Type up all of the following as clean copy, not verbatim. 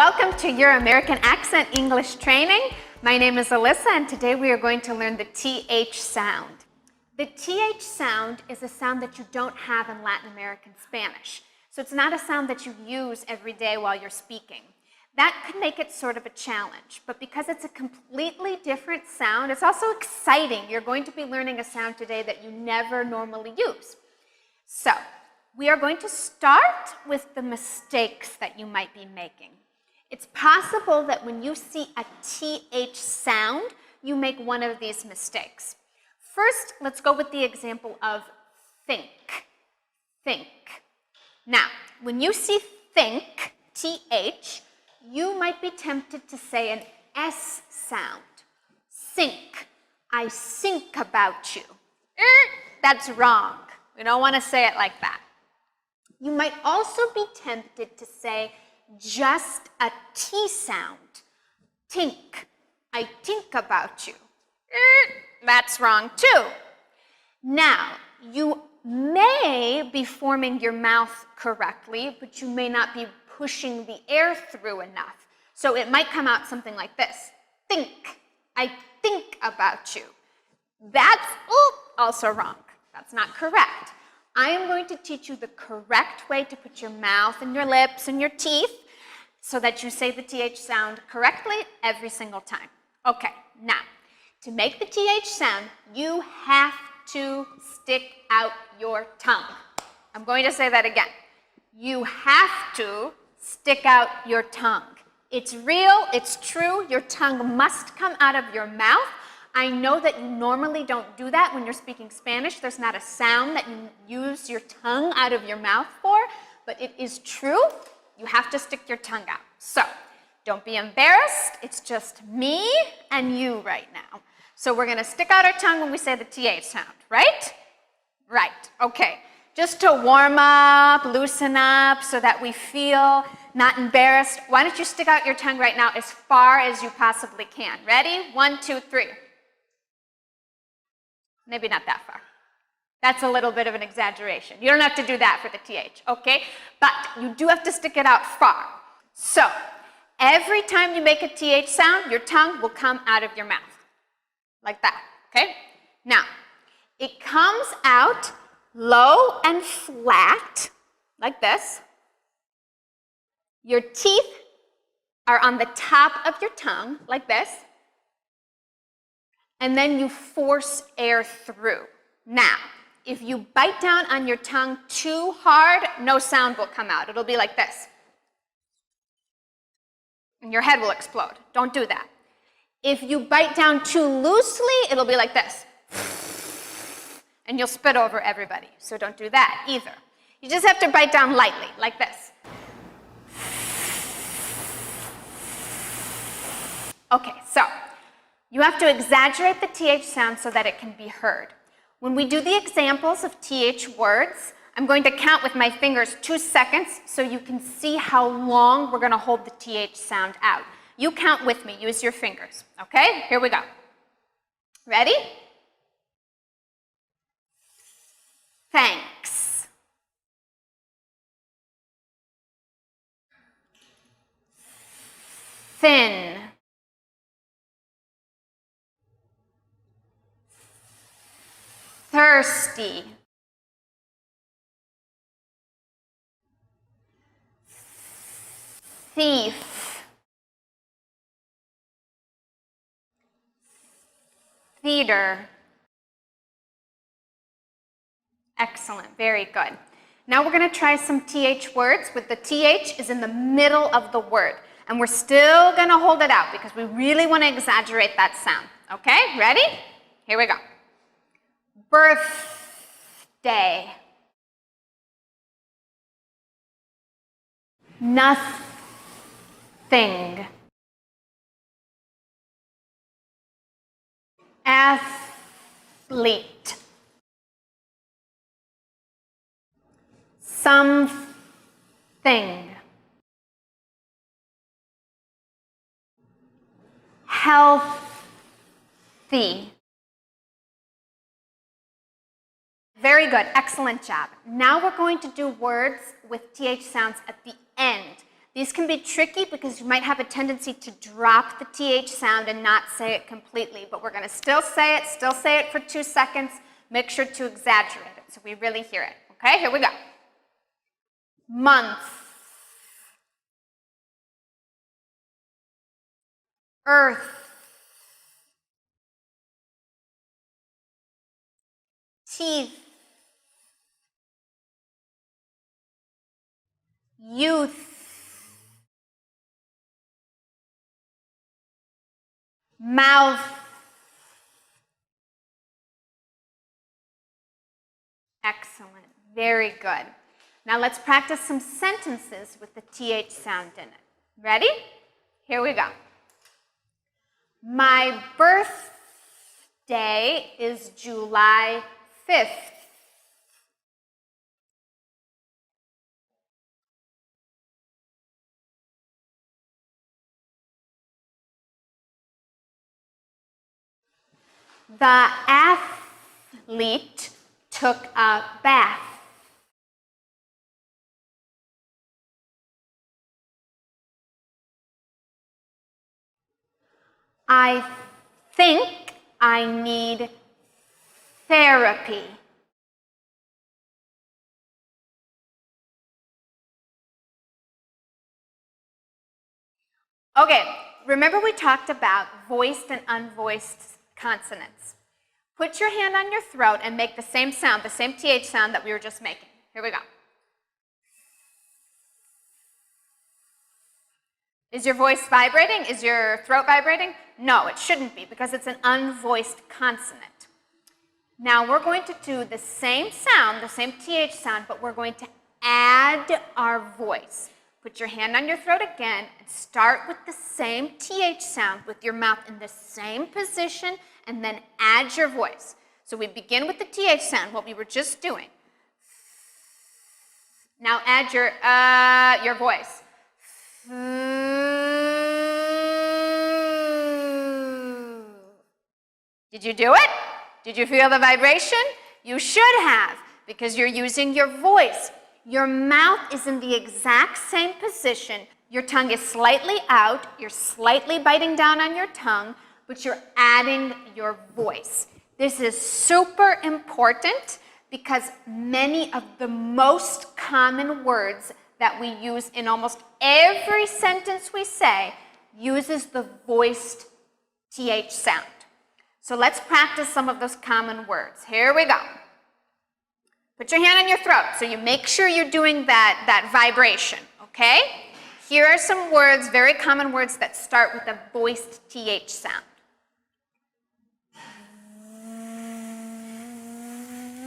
Welcome to your American Accent English training. My name is Alyssa, and today we are going to learn the TH sound. The TH sound is a sound that you don't have in Latin American Spanish. So it's not a sound that you use every day while you're speaking. That could make it sort of a challenge, but because it's a completely different sound, it's also exciting. You're going to be learning a sound today that you never normally use. So, we are going to start with the mistakes that you might be making. It's possible that when you see a TH sound, you make one of these mistakes. First, let's go with the example of think. Think. Now, when you see think, TH, you might be tempted to say an S sound. Think. I think about you. That's wrong. We don't want to say it like that. You might also be tempted to say just a T sound. Think. I think about you. That's wrong too. Now, you may be forming your mouth correctly, but you may not be pushing the air through enough. So it might come out something like this. Think. I think about you. That's also wrong. That's not correct. I am going to teach you the correct way to put your mouth and your lips and your teeth so that you say the TH sound correctly every single time. Okay, now, to make the TH sound, you have to stick out your tongue. I'm going to say that again. You have to stick out your tongue. It's real, it's true, your tongue must come out of your mouth. I know that you normally don't do that when you're speaking Spanish. There's not a sound that you use your tongue out of your mouth for, but it is true. You have to stick your tongue out. So, don't be embarrassed. It's just me and you right now. So we're going to stick out our tongue when we say the TH sound, right? Right, okay. Just to warm up, loosen up, so that we feel not embarrassed, why don't you stick out your tongue right now as far as you possibly can. Ready? 1, 2, 3. Maybe not that far. That's a little bit of an exaggeration. You don't have to do that for the TH, okay? But you do have to stick it out far. So, every time you make a TH sound, your tongue will come out of your mouth. Like that, okay? Now, it comes out low and flat, like this. Your teeth are on the top of your tongue, like this. And then you force air through. Now, if you bite down on your tongue too hard, no sound will come out. It'll be like this. And your head will explode. Don't do that. If you bite down too loosely, it'll be like this. And you'll spit over everybody. So don't do that either. You just have to bite down lightly, like this. Okay, so you have to exaggerate the TH sound so that it can be heard. When we do the examples of TH words, I'm going to count with my fingers 2 seconds so you can see how long we're going to hold the TH sound out. You count with me. Use your fingers. Okay? Here we go. Ready? Thanks. Thin. Thirsty. Thief. Theater. Excellent, very good. Now we're going to try some TH words with the TH is in the middle of the word. And we're still going to hold it out because we really want to exaggerate that sound. Okay, ready? Here we go. Birthday. Nothing. Athlete. Something. Healthy. Very good, excellent job. Now we're going to do words with TH sounds at the end. These can be tricky because you might have a tendency to drop the TH sound and not say it completely, but we're going to still say it for 2 seconds. Make sure to exaggerate it so we really hear it. Okay, here we go. Month. Earth. Teeth. Youth. Mouth. Excellent. Very good. Now let's practice some sentences with the TH sound in it. Ready? Here we go. My birthday is July 5th. The athlete took a bath. I think I need therapy. Okay, remember we talked about voiced and unvoiced consonants. Put your hand on your throat and make the same sound, the same TH sound that we were just making. Here we go. Is your voice vibrating? Is your throat vibrating? No, it shouldn't be because it's an unvoiced consonant. Now we're going to do the same sound, the same TH sound, but we're going to add our voice. Put your hand on your throat again and start with the same TH sound with your mouth in the same position and then add your voice. So we begin with the TH sound, what we were just doing. Now add your voice. Did you do it? Did you feel the vibration? You should have, because you're using your voice. Your mouth is in the exact same position. Your tongue is slightly out. You're slightly biting down on your tongue, but you're adding your voice. This is super important because many of the most common words that we use in almost every sentence we say uses the voiced TH sound. So let's practice some of those common words. Here we go. Put your hand on your throat so you make sure you're doing that vibration, okay? Here are some words, very common words that start with a voiced TH sound.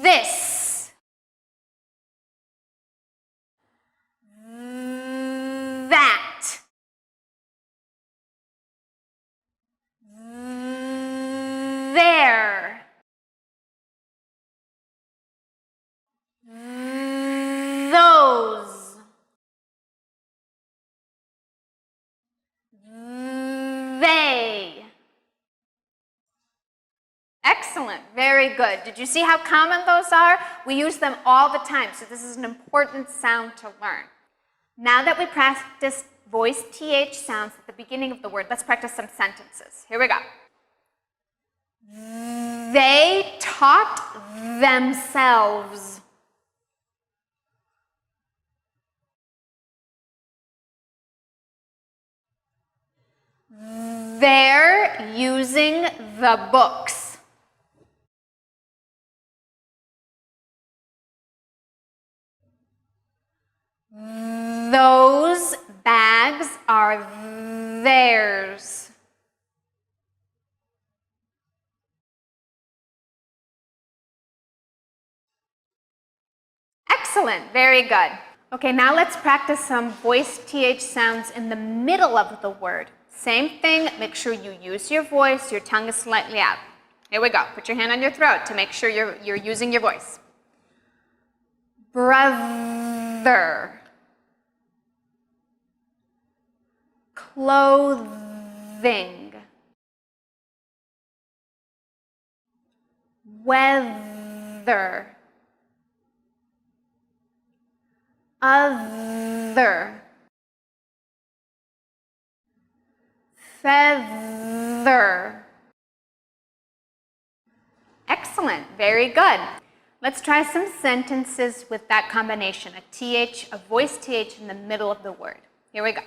This. That. There. Those. They. Excellent, very good. Did you see how common those are? We use them all the time, so this is an important sound to learn. Now that we practiced voiced TH sounds at the beginning of the word, let's practice some sentences. Here we go. They taught themselves. They're using the books. Those bags are theirs. Excellent, very good. Okay, now let's practice some voiced TH sounds in the middle of the word. Same thing, make sure you use your voice, your tongue is slightly out. Here we go, put your hand on your throat to make sure you're using your voice. Brother. Clothing. Weather. Other. feather. Excellent, very good. Let's try some sentences with that combination, a TH, a voiced TH in the middle of the word. Here we go.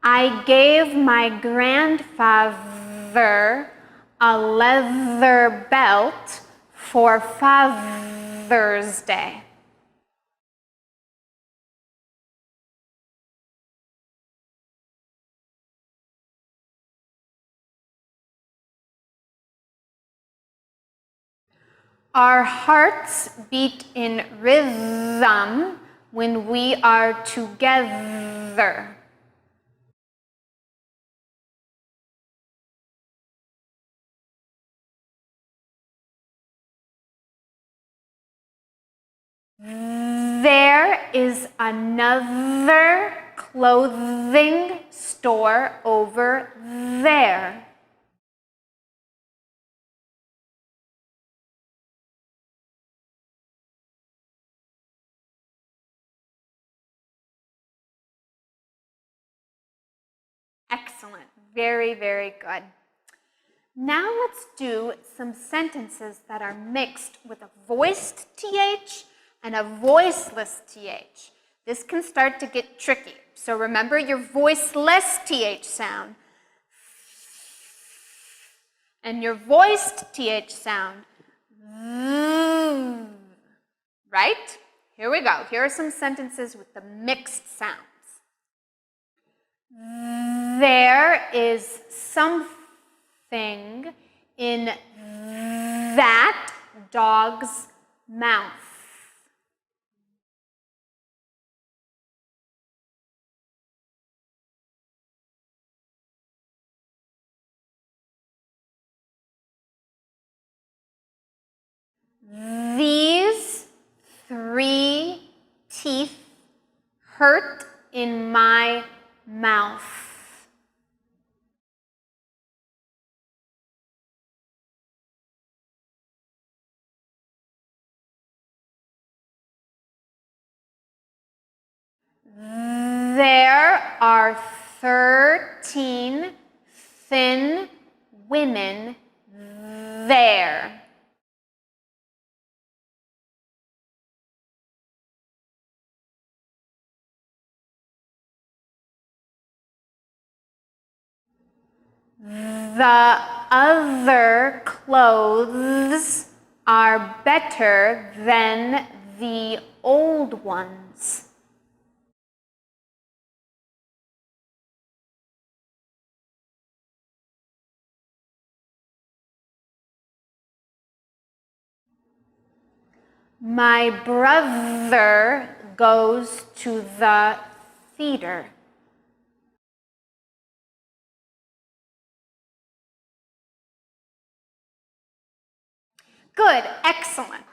I gave my grandfather a leather belt for Father's Day. Our hearts beat in rhythm when we are together. There is another clothing store over there. Excellent. Very, very good. Now let's do some sentences that are mixed with a voiced TH and a voiceless TH. This can start to get tricky. So remember your voiceless TH sound and your voiced TH sound. Right? Here we go. Here are some sentences with the mixed sounds. There is something in that dog's mouth. These 3 teeth hurt in my mouth. There are 13 thin women there. The other clothes are better than the old ones. My brother goes to the theater. Good, excellent.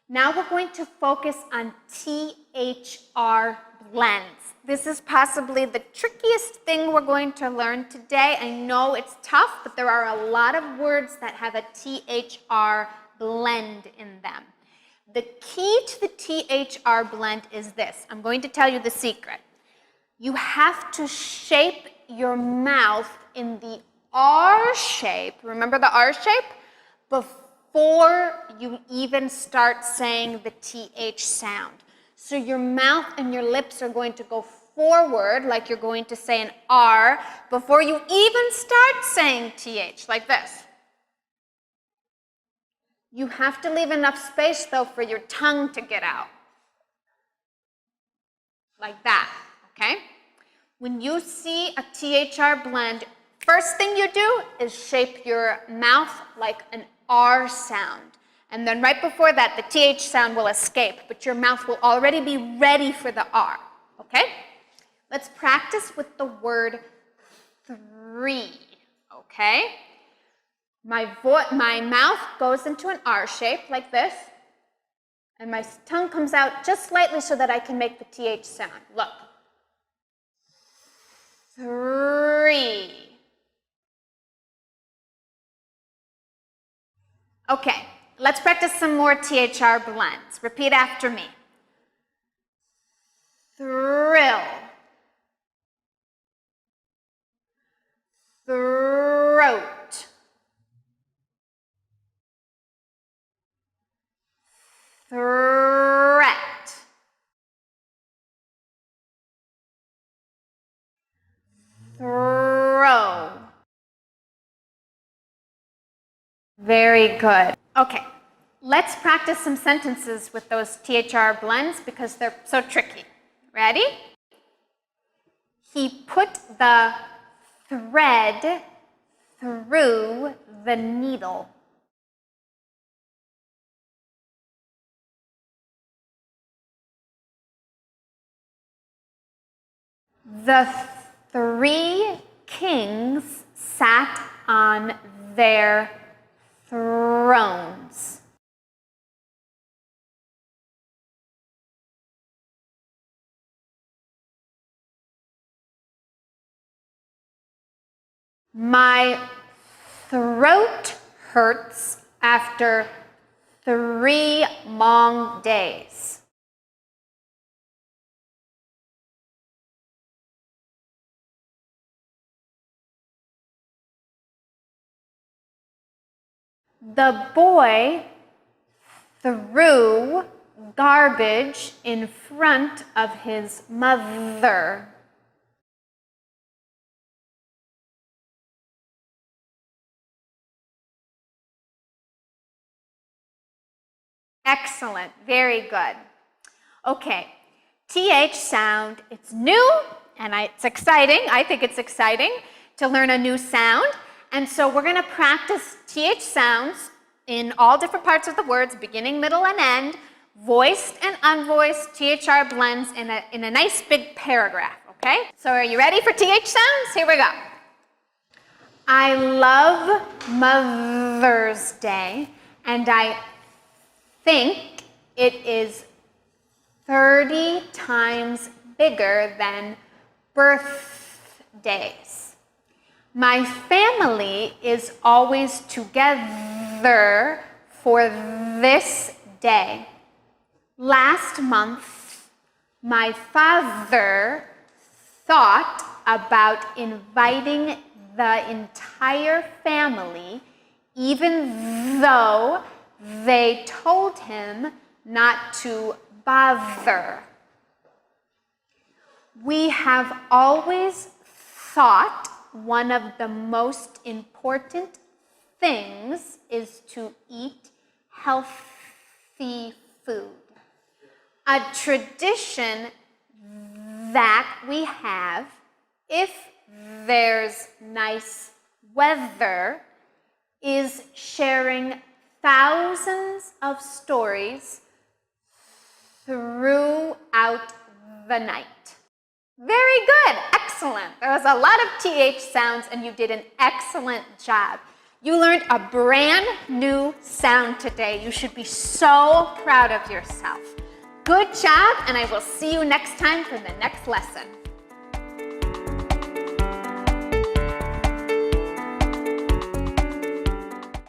Now we're going to focus on THR blends. This is possibly the trickiest thing we're going to learn today. I know it's tough, but there are a lot of words that have a THR blend in them. The key to the THR blend is this. I'm going to tell you the secret. You have to shape your mouth in the R shape. Remember the R shape? Before you even start saying the TH sound. So your mouth and your lips are going to go forward like you're going to say an R before you even start saying TH, like this. You have to leave enough space, though, for your tongue to get out. Like that, okay? When you see a THR blend, first thing you do is shape your mouth like an R sound. And then right before that, the TH sound will escape, but your mouth will already be ready for the R, okay? Let's practice with the word 3, okay? My mouth goes into an R shape like this, and my tongue comes out just slightly so that I can make the TH sound. Look. 3. Okay, let's practice some more THR blends. Repeat after me. Thrill. throat, threat, throw. Very good. Okay, let's practice some sentences with those THR blends because they're so tricky. Ready? He put the thread through the needle. The three kings sat on their thrones. My throat hurts after 3 long days. The boy threw garbage in front of his mother. Excellent, very good. Okay, TH sound, it's new and it's exciting. I think it's exciting to learn a new sound. And so we're going to practice TH sounds in all different parts of the words, beginning, middle, and end, voiced and unvoiced THR blends in a nice big paragraph, okay? So are you ready for TH sounds? Here we go. I love Mother's Day, and I think it is 30 times bigger than birthdays. My family is always together for this day. Last month, my father thought about inviting the entire family, even though they told him not to bother. We have always thought one of the most important things is to eat healthy food. A tradition that we have, if there's nice weather, is sharing thousands of stories throughout the night. Very good, excellent. There was a lot of TH sounds and you did an excellent job. You learned a brand new sound today. You should be so proud of yourself. Good job, and I will see you next time for the next lesson.